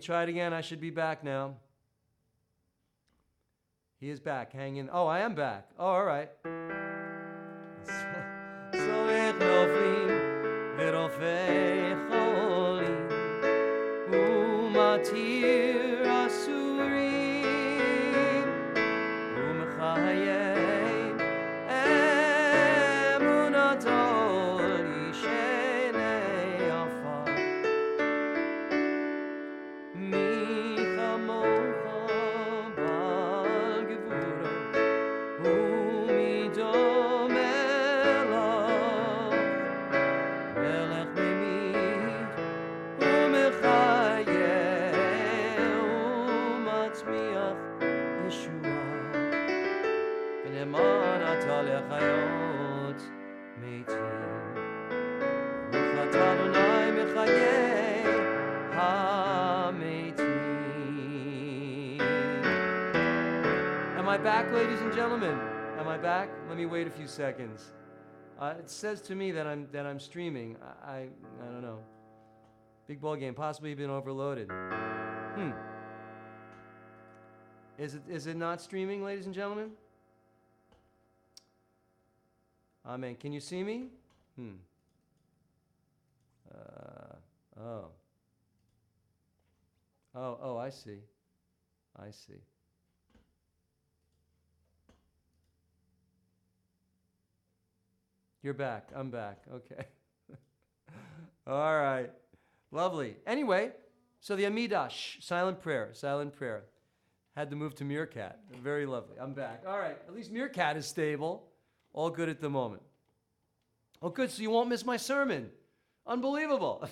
Try it again. I should be back now. He is back. Hang in. Oh, I am back. Oh, all right. Somech noflim v'rofei cholim umatir asurim umechayim emunato lishenei afar mi chamocha bal gevura umidom elav melech memid umechayeh umatzmiach Yeshua v'neman ata lechayot meitim Baruch atah Adonai mechayeh ha-meitim. Am I back, ladies and gentlemen? Am I back? Let me wait a few seconds. It says to me that I'm streaming. I don't know. Big ball game, possibly been overloaded. Is it not streaming, ladies and gentlemen? Amen. Can you see me? Oh, I see. You're back. I'm back. Okay. All right. Lovely. Anyway, so the Amidah, silent prayer. Had to move to Meerkat. Very lovely. I'm back. All right. At least Meerkat is stable. All good at the moment. Oh, good. So you won't miss my sermon. Unbelievable.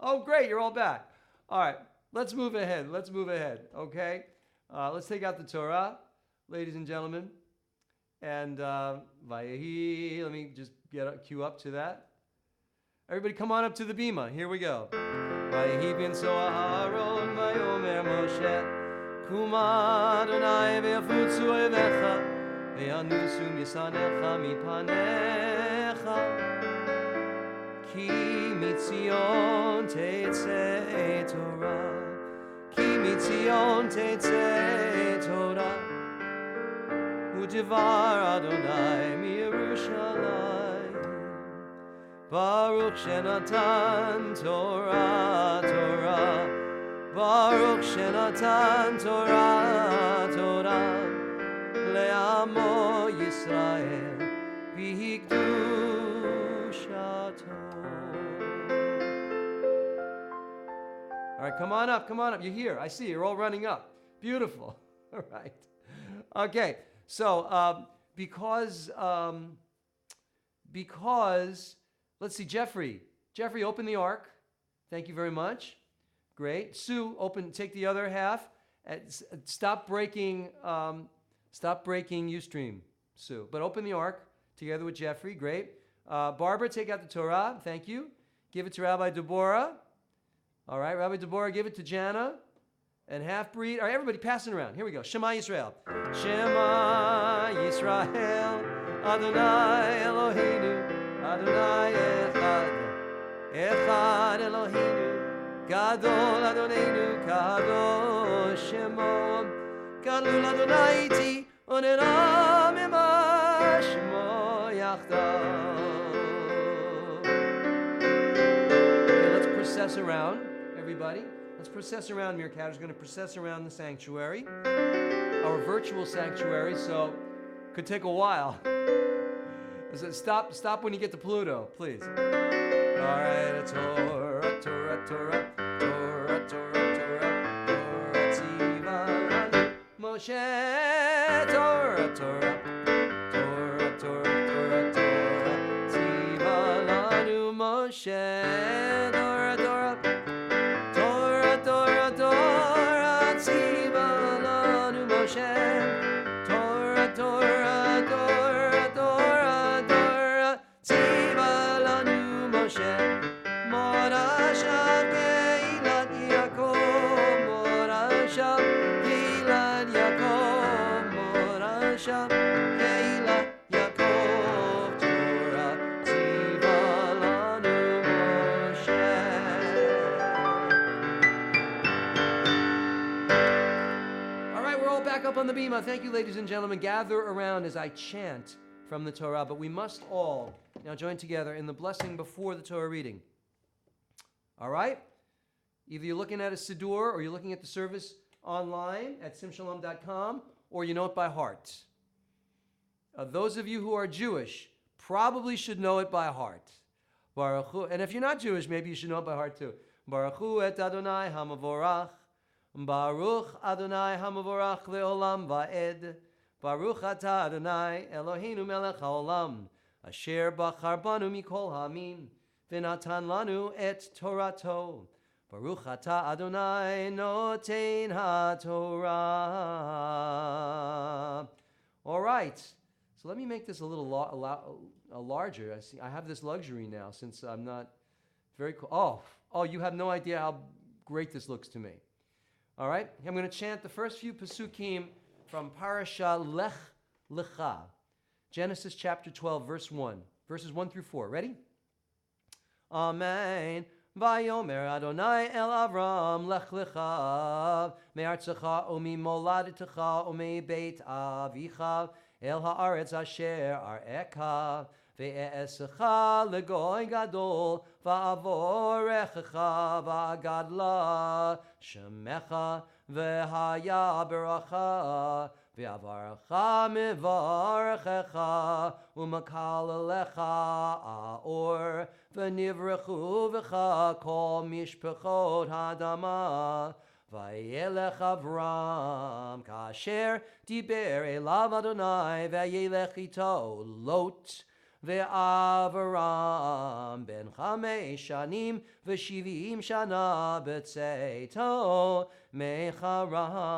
Oh, great. You're all back. All right. Let's move ahead. Okay? Let's take out the Torah, ladies and gentlemen. And Vayehi, let me just cue up to that. Everybody come on up to the bima. Here we go. Vayehi binso Aharon vayomer Moshe Kuma Adonai ve'afutzu oivecha ve'yanusu misanecha mipanecha Ki mitzion tetzei Torah Udivar Adonai miYerushalayim Baruch Shenatan Torah Baruch Shenatan Torah Le'amo Yisrael B'hikdushato. All right, come on up. You're here. I see you're all running up. Beautiful. All right. Okay. So, because, let's see, Jeffrey, open the ark. Thank you very much. Great. Sue, take the other half. Stop breaking Ustream, Sue. But open the ark together with Jeffrey. Great. Barbara, take out the Torah. Thank you. Give it to Rabbi Deborah. All right, Rabbi Deborah, give it to Jana. And half-breed. All right, everybody passing around. Here we go. Shema Yisrael. Shema Yisrael. Adonai Eloheinu. Adonai Echad. Echad Eloheinu. Gadol Adonenu. Kadosh Shemo. Gadol Adonai iti. Oneram ema Shemo Yachdav. Okay, let's process around, everybody. Let's process around. Meerkat is going to process around the sanctuary, our virtual sanctuary, so could take a while. Stop when you get to Pluto, please. All right, Torah, Tziva, Moshe, Torah, Tziva, Lanu, Moshe. back up on the bima. Thank you, ladies and gentlemen. Gather around as I chant from the Torah, but we must all now join together in the blessing before the Torah reading. All right? Either you're looking at a siddur or you're looking at the service online at simshalom.com, or you know it by heart. Those of you who are Jewish probably should know it by heart. Baruch Hu, and if you're not Jewish, maybe you should know it by heart too. Baruch Hu et Adonai hamavorach. Baruch Adonai hamavorach leolam va'ed. Baruch atah Adonai Eloheinu melech haolam. Asher bachar banu mikol hamim. V'natan lanu et Torato. Baruch atah Adonai noten haTorah. All right. So let me make this a little larger. I have this luxury now since I'm not very cool. Oh, you have no idea how great this looks to me. All right. I'm going to chant the first few pasukim from Parasha Lech Lecha. Genesis chapter 12, verse 1. Verses 1 through 4. Ready? Amen. Vayomer Adonai el Avram lech lecha me'artzecha u'mi moladetecha u'mi beit avicha el haaretz asher ar'eka ve'esecha legoy gadol va'avorechecha va'gadla shemecha ve'haya beracha ve'avarecha mevarechecha u'makalelecha aor v'nivrechu v'cha kol mishpechot hadama vayelech Avram kasher diber elav Adonai vayelech ito lot ve'Avram ben chamesh shanim v'shivim shana b'tzeito mecharan.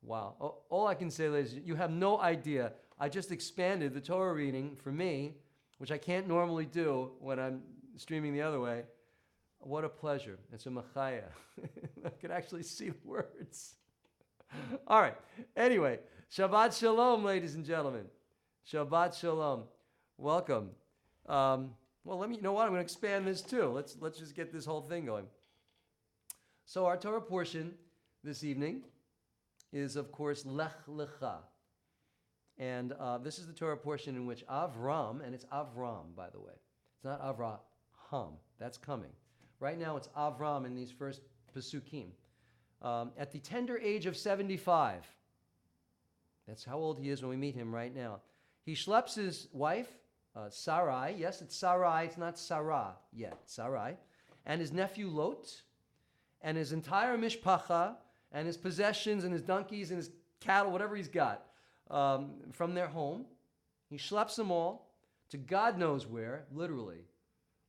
Wow. All I can say, ladies, you have no idea. I just expanded the Torah reading for me, which I can't normally do when I'm streaming the other way. What a pleasure. It's a machaya. I can actually see the words. All right. Anyway, Shabbat Shalom, ladies and gentlemen. Shabbat Shalom. Welcome. Well, you know what? I'm going to expand this too. Let's just get this whole thing going. So our Torah portion this evening is, of course, Lech Lecha. And this is the Torah portion in which Avram, and it's Avram, by the way. It's not Avraham. That's coming. Right now, it's Avram in these first Pesukim. At the tender age of 75, that's how old he is when we meet him right now, he schleps his wife, Sarai. Yes, it's Sarai. It's not Sarah yet. Sarai. And his nephew Lot, and his entire mishpacha, and his possessions, and his donkeys, and his cattle, whatever he's got, from their home. He schleps them all to God knows where, literally.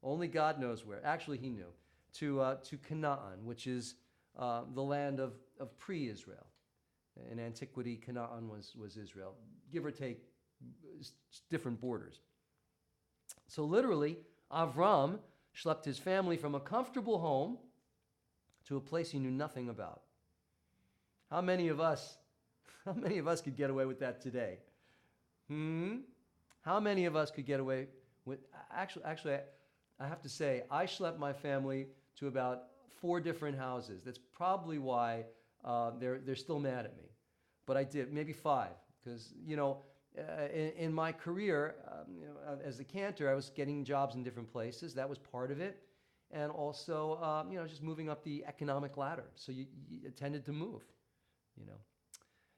Only God knows where. Actually, he knew. To Canaan, which is the land of pre-Israel. In antiquity, Canaan was Israel. Give or take different borders. So literally, Avram schlepped his family from a comfortable home to a place he knew nothing about. How many of us could get away with that today? How many of us could get away with... Actually, I have to say, I schlepped my family to about 4 different houses. That's probably why they're still mad at me. But I did, maybe 5, because, in my career, as a cantor, I was getting jobs in different places. That was part of it. And also, just moving up the economic ladder. So you tended to move,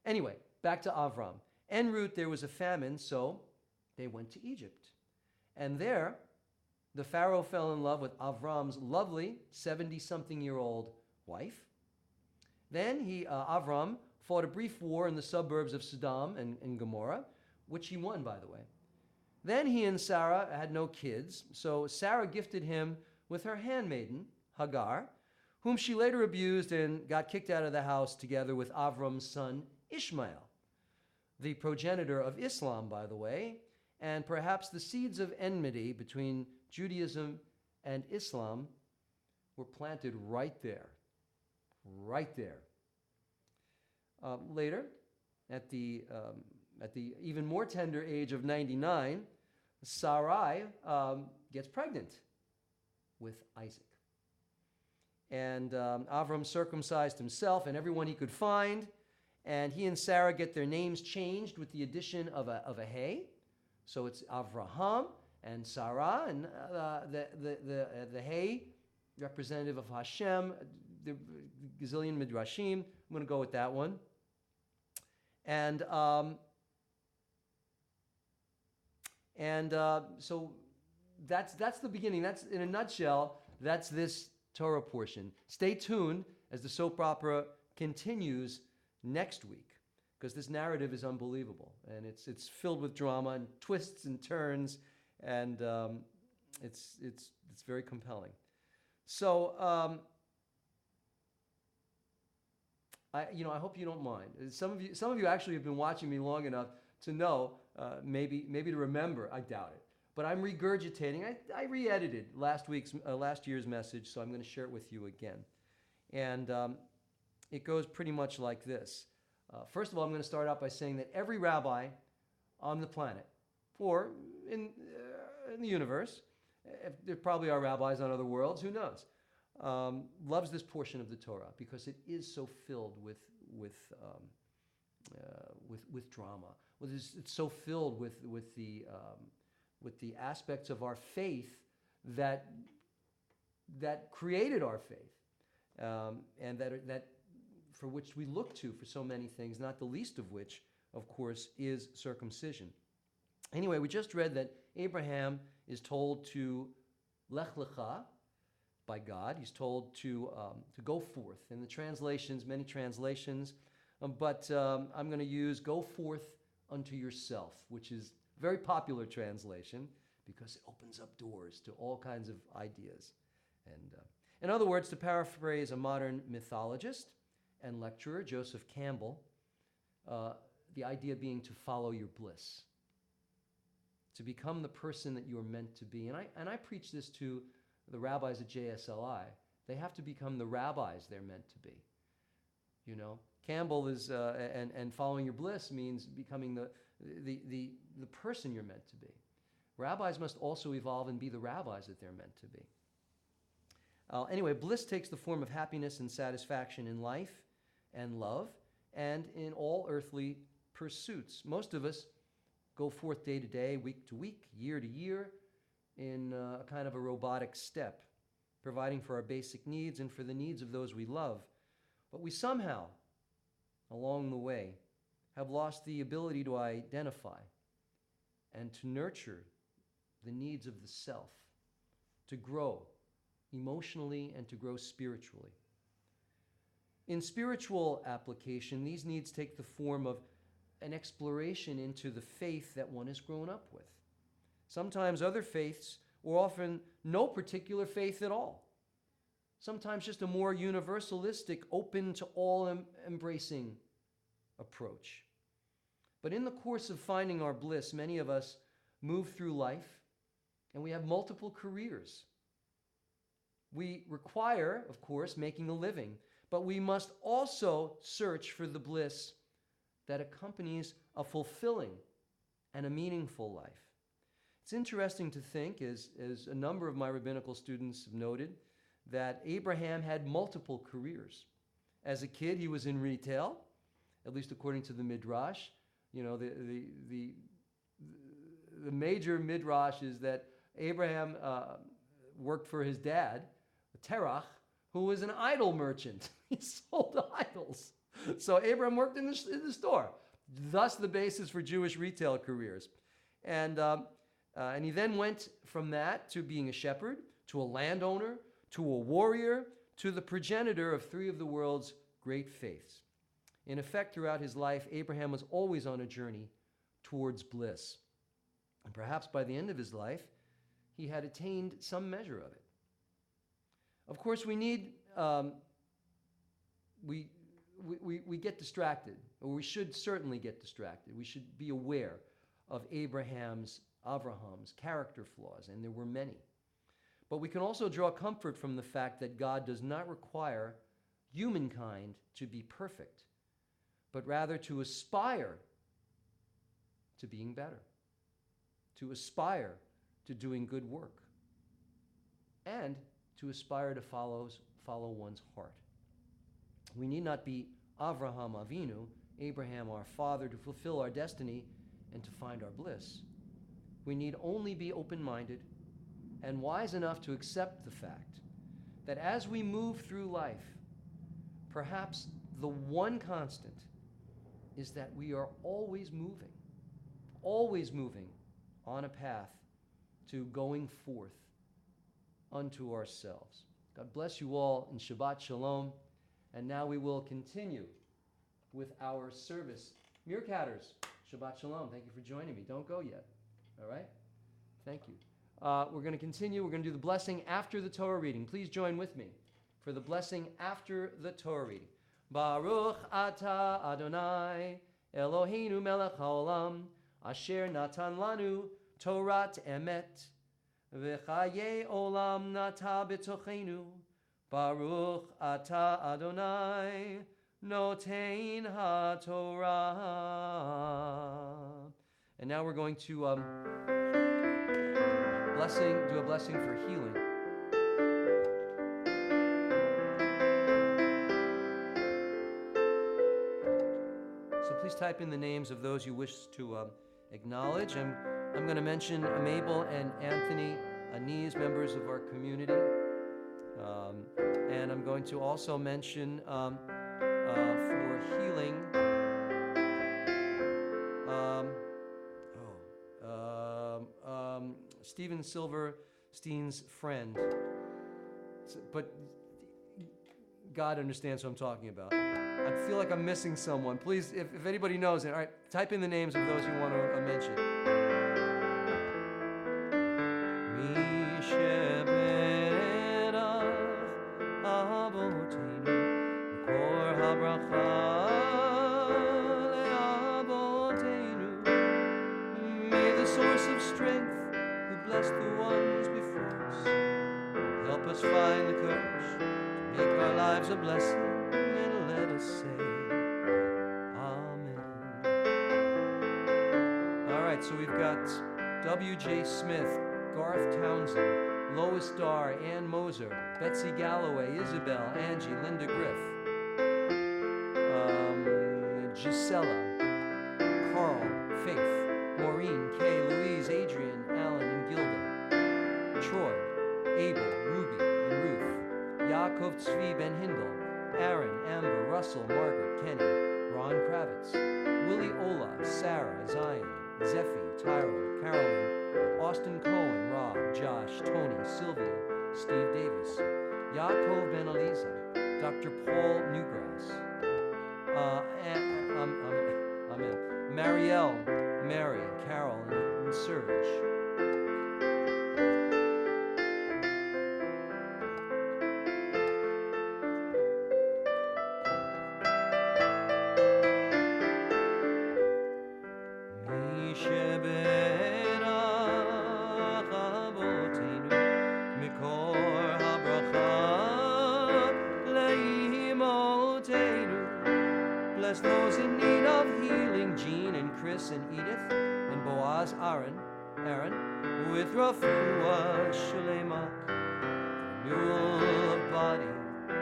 Anyway, back to Avram. En route, there was a famine, so they went to Egypt. And there, the Pharaoh fell in love with Avram's lovely 70-something-year-old wife. Then Avram fought a brief war in the suburbs of Sodom and Gomorrah, which he won, by the way. Then he and Sarah had no kids, so Sarah gifted him with her handmaiden, Hagar, whom she later abused and got kicked out of the house together with Avram's son, Ishmael, the progenitor of Islam, by the way, and perhaps the seeds of enmity between Judaism and Islam were planted right there. Later, at the even more tender age of 99, Sarai gets pregnant with Isaac. And Avram circumcised himself and everyone he could find. And he and Sarah get their names changed with the addition of a hey. So it's Avraham and Sarah, and the hey, representative of Hashem, the gazillion midrashim. I'm going to go with that one. And so that's the beginning. That's, in a nutshell, that's this Torah portion. Stay tuned as the soap opera continues next week, because this narrative is unbelievable, and it's filled with drama and twists and turns, and it's very compelling. So I hope you don't mind. Some of you actually have been watching me long enough to know, maybe to remember. I doubt it, but I'm regurgitating. I re-edited last year's message, so I'm going to share it with you again, and it goes pretty much like this. First of all, I'm going to start out by saying that every rabbi on the planet, or in the universe, there probably are rabbis on other worlds, who knows, loves this portion of the Torah because it is so filled with drama. It's so filled with the aspects of our faith that created our faith, and that for which we look to for so many things, not the least of which, of course, is circumcision. Anyway, we just read that Abraham is told to lech lecha by God. He's told to go forth. In the translations, many translations, but I'm going to use go forth unto yourself, which is a very popular translation because it opens up doors to all kinds of ideas. And in other words, to paraphrase a modern mythologist and lecturer, Joseph Campbell, the idea being to follow your bliss, to become the person that you are meant to be. And I preach this to the rabbis at JSLI. They have to become the rabbis they're meant to be. You know, Campbell is and following your bliss means becoming the person you're meant to be. Rabbis must also evolve and be the rabbis that they're meant to be. Anyway, bliss takes the form of happiness and satisfaction in life and love and in all earthly pursuits. Most of us go forth day to day, week to week, year to year, in a kind of a robotic step, providing for our basic needs and for the needs of those we love. But we somehow, along the way, have lost the ability to identify and to nurture the needs of the self, to grow emotionally and to grow spiritually. In spiritual application, these needs take the form of an exploration into the faith that one has grown up with. Sometimes other faiths, or often no particular faith at all. Sometimes just a more universalistic, open to all embracing approach. But in the course of finding our bliss, many of us move through life and we have multiple careers. We require, of course, making a living, but we must also search for the bliss that accompanies a fulfilling and a meaningful life. It's interesting to think, as a number of my rabbinical students have noted, that Abraham had multiple careers. As a kid, he was in retail, at least according to the Midrash. You know, the major Midrash is that Abraham worked for his dad, Terach, who was an idol merchant. He sold idols. So Abraham worked in the store, thus the basis for Jewish retail careers. And he then went from that to being a shepherd, to a landowner, to a warrior, to the progenitor of three of the world's great faiths. In effect, throughout his life, Abraham was always on a journey towards bliss. And perhaps by the end of his life, he had attained some measure of it. Of course, we get distracted, or we should certainly get distracted. We should be aware of Abraham's character flaws, and there were many. But we can also draw comfort from the fact that God does not require humankind to be perfect, but rather to aspire to being better, to aspire to doing good work, and to aspire to follow follow one's heart. We need not be Avraham Avinu, Abraham our father, to fulfill our destiny and to find our bliss. We need only be open-minded and wise enough to accept the fact that as we move through life, perhaps the one constant is that we are always moving on a path to going forth unto ourselves. God bless you all in Shabbat Shalom. And now we will continue with our service. Meerkatters, Shabbat Shalom. Thank you for joining me. Don't go yet. All right? Thank you. We're going to continue. We're going to do the blessing after the Torah reading. Please join with me for the blessing after the Torah reading. Baruch atah Adonai Eloheinu melech haolam asher natan lanu Torat emet v'chaye olam nata b'tochenu Baruch atah Adonai notein haTorah. And now we're going to do a blessing for healing. So please type in the names of those you wish to acknowledge. I'm going to mention Mabel and Anthony Aniz, members of our community. And I'm going to also mention for healing Stephen Silverstein's friend. But God understands what I'm talking about. I feel like I'm missing someone. Please, if anybody knows it, all right, type in the names of those you want to mention. May the source of strength who blessed the ones before us help us find the courage to make our lives a blessing, and let us say Amen. All right, so we've got W.J. Smith, Garth Townsend, Lois Darr, Ann Moser, Betsy Galloway, Isabel, Angie, Linda Griff, Gisela, Carl, Faith, Maureen, Kay, Louise, Adrian, Alan, and Gilda, Troy, Abel, Ruby, and Ruth, Yaakov Tzvi Ben Hindel, Aaron, Amber, Russell, Margaret, Kenny, Ron Kravitz, Willie Ola, Sarah, Zion, Zephy, Tyrell, Carolyn, Austin Cohen, Rob, Josh, Tony, Sylvia, Steve Davis, Yaakov Ben Aliza, Dr. Paul Newgrass, Amen. Marielle, Mary, Carol, and Serge. Bless those in need of healing, Jean and Chris and Edith and Boaz, Aaron, with Refuah Shalema, the renewal of body, the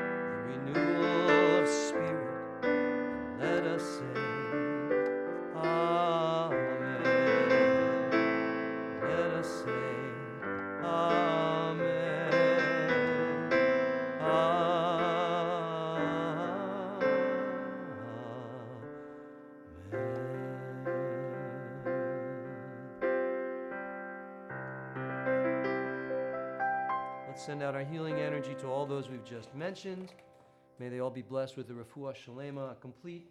renewal of spirit. Let us say Amen. Let us say Amen. Send out our healing energy to all those we've just mentioned. May they all be blessed with the Refuah Shalema, a complete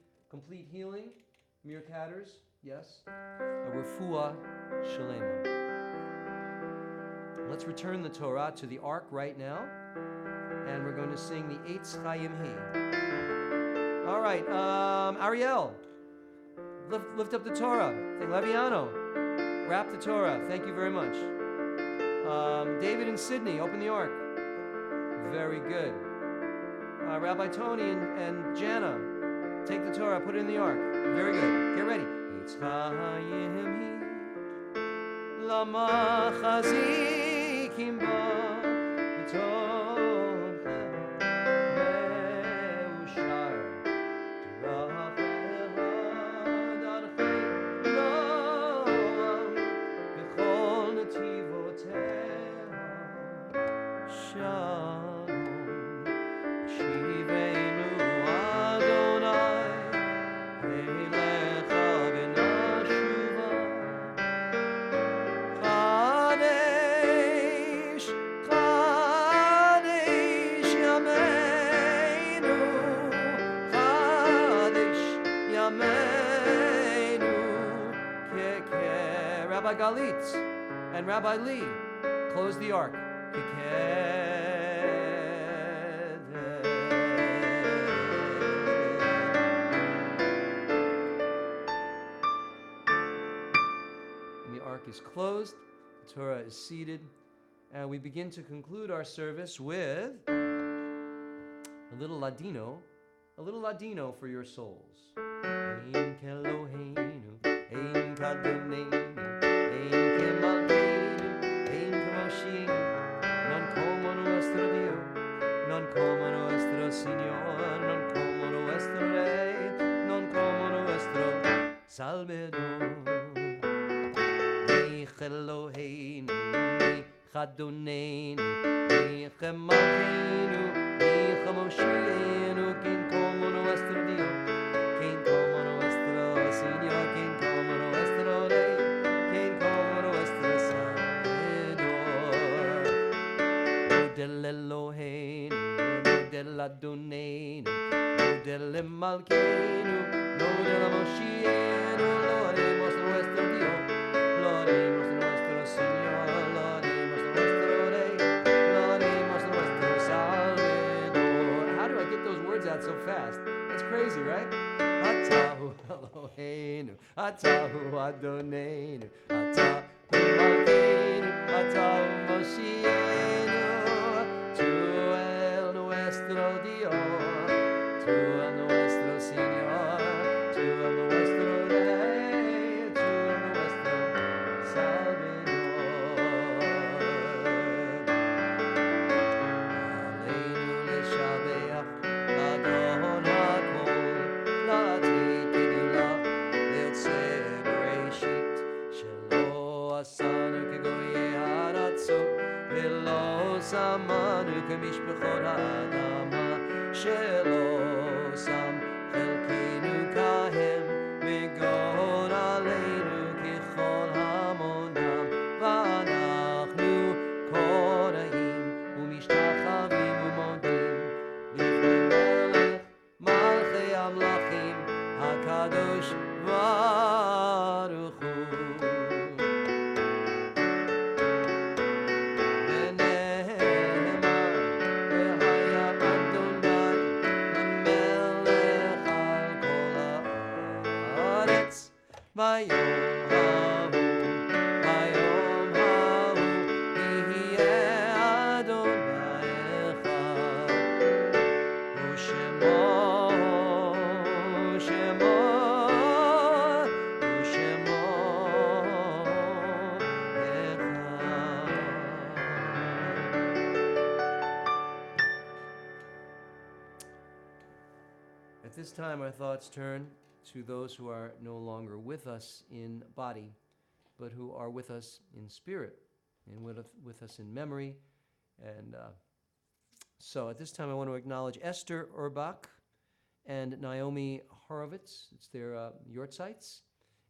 healing. Meerkatters, yes. A Refuah Shalema. Let's return the Torah to the Ark right now. And we're going to sing the Eitz Chaim He. All right, Ariel, lift up the Torah. Leviano, wrap the Torah. Thank you very much. David and Sydney, open the Ark. Very good. Rabbi Tony and Jana, take the Torah, put it in the Ark. Very good. Get ready. Eitz Chaim He Lama Chazikim Ba B'Torah shalom. Shivenu Adonai, Elecha v'nashuva. Chadesh, Chadesh Yameinu, Chadesh Yameinu. Keke. Rabbi Galit and Rabbi Lee, close the ark. And the ark is closed, the Torah is seated, and we begin to conclude our service with a little Ladino for your souls. Ein Keloheinu, Ein Kadonenu, Ein Kemalkeinu, Ein Kemoshienu, non como nuestro Dio, non como nuestro Señor, non como nuestro Rey, non como nuestro Salvador. Ein Keloheinu, Ein Kadonenu, Ein Kemalkeinu, Ein Kemoshienu, quien como nuestro Dio, quien como nuestro Señor, quien como nuestro Rey, quien como nuestro Salvador. Del Eloheinu, del Adonenu, del Malkeinu, del Moshienu, lo haremos nuestro Dios, lo haremos nuestro Señor, lo haremos nuestro Rey, lo haremos nuestro Salvador. How do I get those words out so fast? That's crazy, right? Atahu Eloheinu, Atahu Adonenu, Atahu Malkeinu, Atahu Moshienu. Tu el nuestro Dios, tu el nuestro Señor, tu el nuestro Rey, tu el nuestro Salvador. Aleinu leshabeach Adon hakol, latit gidula leotzeh bereshit, shelo asanu kegoyei haratzot, velo samanu kemishpachot ha'adama, shelo sam chelkeinu kahem, v'gon aleinu kechol hamonam, v'anachnu kora'im u'mishtachavim u'modim lifnei melech malchei amlachim hakadosh baruch hu. Vayom hahu, vayom hahu, yihiyeh Adonai echad, u'shemo, u'shemo, u'shemo echad. At this time, our thoughts turn to those who are no longer with us in body, but who are with us in spirit and with us in memory. And so at this time, I want to acknowledge Esther Urbach and Naomi Horowitz. It's their yortzites.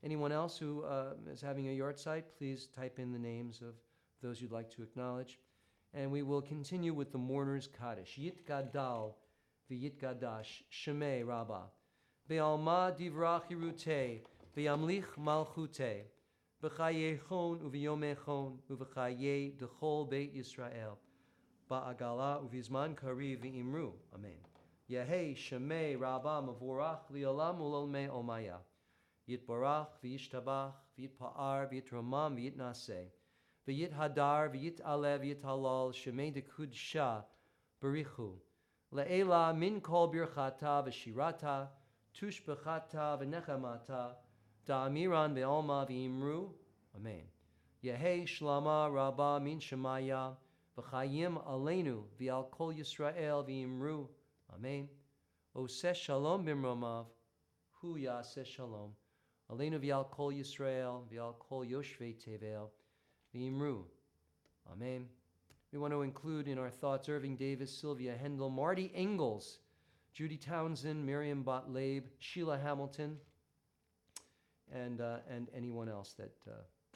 Anyone else who is having a yortzeit, please type in the names of those you'd like to acknowledge. And we will continue with the mourner's Kaddish. Yit Gadal v'yit Gadash Shemei Rabbah. Be'alma divrach hirutei, be'amlich malchutei, b'chayechon u'v'yomechon, u'v'chayei d'chol beit Yisrael, ba'agala u'vizman kari v'imru. Amen. Yehei shemei Rabbah mavorach li'olam u'lolmei omaya. Yitbarach v'yishtabach v'yitpa'ar v'yitramam v'yitnaseh, v'yithadar v'yit'aleh v'yithalal shemei d'kudsha barichu. Le'ela min kol birchata v'shirata, tushbechata v'nechamata, da'amiran ve'alma v'imru. Amen. Yehei shlama rabba min shemaya, v'chayim aleinu v'al kol Yisrael v'imru. Amen. Oseh shalom b'mromav, hu yaseh shalom. Aleinu v'al kol Yisrael v'al kol yoshvei tevel v'imru. Amen. We want to include in our thoughts Irving Davis, Sylvia Hendel, Marty Ingalls, Judy Townsend, Miriam Botlabe, Sheila Hamilton, and anyone else that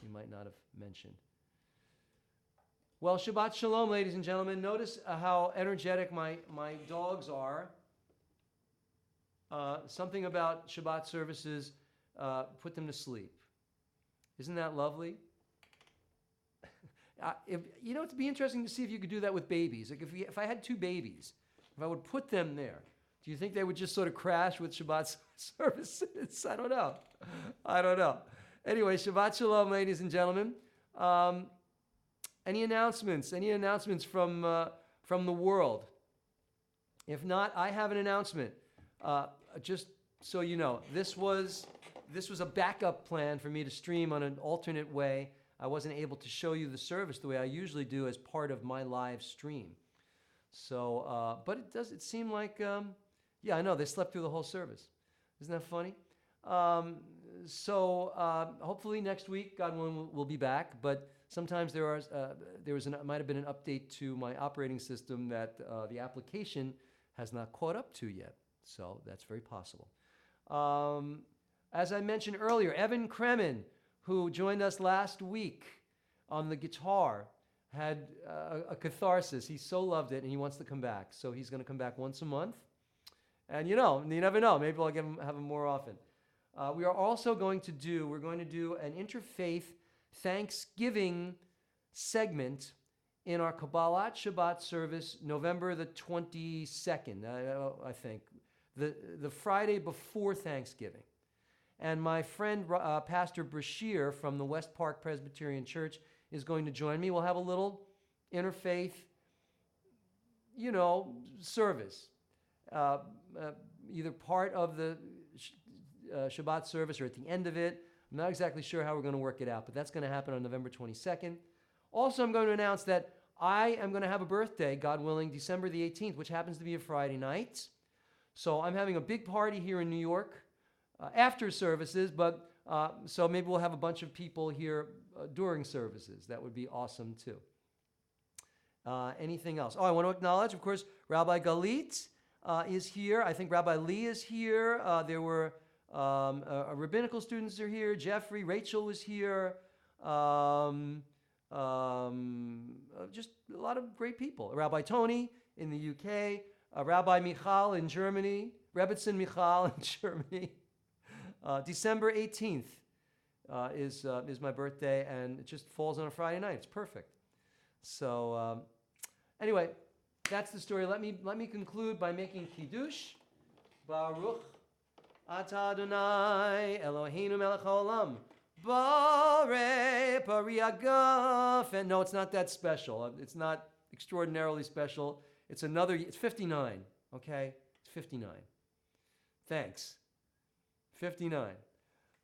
we might not have mentioned. Well, Shabbat Shalom, ladies and gentlemen. Notice how energetic my dogs are. Something about Shabbat services put them to sleep. Isn't that lovely? It'd be interesting to see if you could do that with babies. Like if I had two babies, if I would put them there, do you think they would just sort of crash with Shabbat services? I don't know. Anyway, Shabbat Shalom, ladies and gentlemen. Any announcements? Any announcements from the world? If not, I have an announcement. Just so you know, this was a backup plan for me to stream on an alternate way. I wasn't able to show you the service the way I usually do as part of my live stream. So, but it seemed like, yeah, I know, they slept through the whole service. Isn't that funny? Hopefully next week, God willing, we'll be back. But sometimes might have been an update to my operating system that the application has not caught up to yet. So that's very possible. As I mentioned earlier, Evan Kremen, who joined us last week on the guitar, had a catharsis. He so loved it, and he wants to come back. So he's going to come back once a month. And you never know. Maybe I'll have him more often. We are also going to do an interfaith Thanksgiving segment in our Kabbalat Shabbat service, November the 22nd, I think, the Friday before Thanksgiving. And my friend, Pastor Brashear from the West Park Presbyterian Church is going to join me. We'll have a little interfaith, service, either part of the Shabbat service or at the end of it. I'm not exactly sure how we're going to work it out, but that's going to happen on November 22nd. Also, I'm going to announce that I am going to have a birthday, God willing, December the 18th, which happens to be a Friday night. So I'm having a big party here in New York after services, but so maybe we'll have a bunch of people here during services. That would be awesome, too. Anything else? I want to acknowledge, of course, Rabbi Galit is here. I think Rabbi Lee is here. There were rabbinical students are here. Jeffrey, Rachel was here. Just a lot of great people. Rabbi Tony in the UK. Rabbi Michal in Germany. Rebbitzin Michal in Germany. December 18th is my birthday, and it just falls on a Friday night. It's perfect. So anyway, that's the story. Let me conclude by making Kiddush. Baruch Atah Adonai Eloheinu melech haolam Borei pari hagafen. No, it's not that special. It's not extraordinarily special. It's 59, okay? It's 59. Thanks. 59.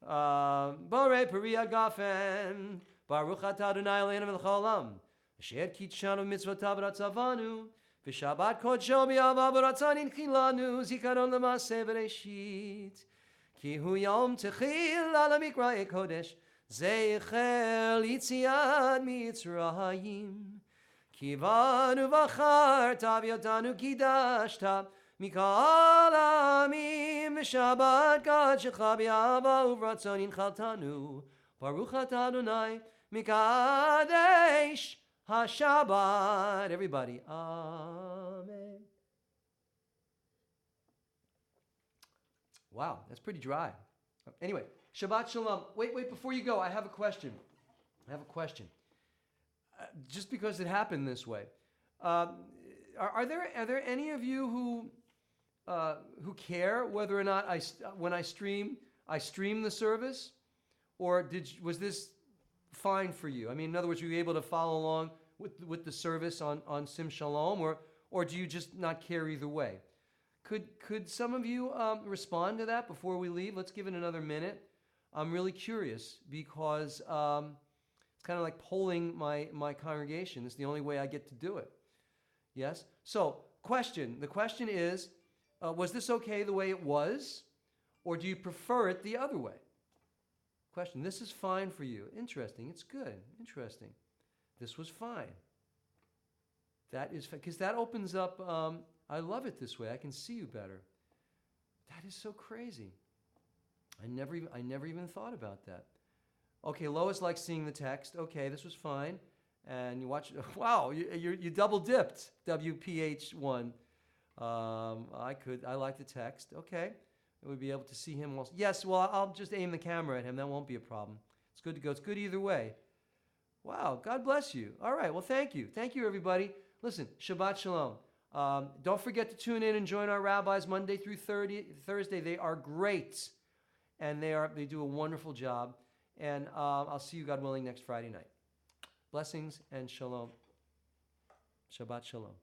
Borei pari hagafen Baruch Atah Adonai Eloheinu melech haolam Asher kitshanu mitzvotav v'ratzavanu v'shabbat kodsho b'yavav v'ratzanin chilanu zikaron l'maseh b'reishit ki hu yom techil ala mikra'e kodesh zeicher yitziat mitzrayim ki vanu v'charta v'yotanu kidashta mikol amim v'shabbat kodshecha b'yavav v'ratzanin chaltanu Baruch Atah Adonai mikadesh HaShabbat. Everybody. Amen. Wow, that's pretty dry. Anyway, Shabbat Shalom. Wait, before you go, I have a question. Just because it happened this way. Are there any of you who care whether or not when I stream the service? Or was this fine for you? I mean, in other words, were you able to follow along with the service on Sim Shalom, or do you just not care either way? Could some of you respond to that before we leave? Let's give it another minute. I'm really curious because it's kind of like polling my congregation. It's the only way I get to do it. Yes? So, the question is, was this okay the way it was, or do you prefer it the other way? Question. This is fine for you. Interesting. It's good. Interesting. This was fine. That is, because that opens up, I love it this way. I can see you better. That is so crazy. I never even thought about that. Okay, Lois likes seeing the text. Okay, this was fine. And you watch, wow, you double dipped, WPH1. I like the text. Okay, I would be able to see him also. Yes, well, I'll just aim the camera at him. That won't be a problem. It's good to go. It's good either way. Wow, God bless you. All right, well, thank you. Thank you, everybody. Listen, Shabbat Shalom. Don't forget to tune in and join our rabbis Monday through Thursday. They are great, and they do a wonderful job. And I'll see you, God willing, next Friday night. Blessings and shalom. Shabbat Shalom.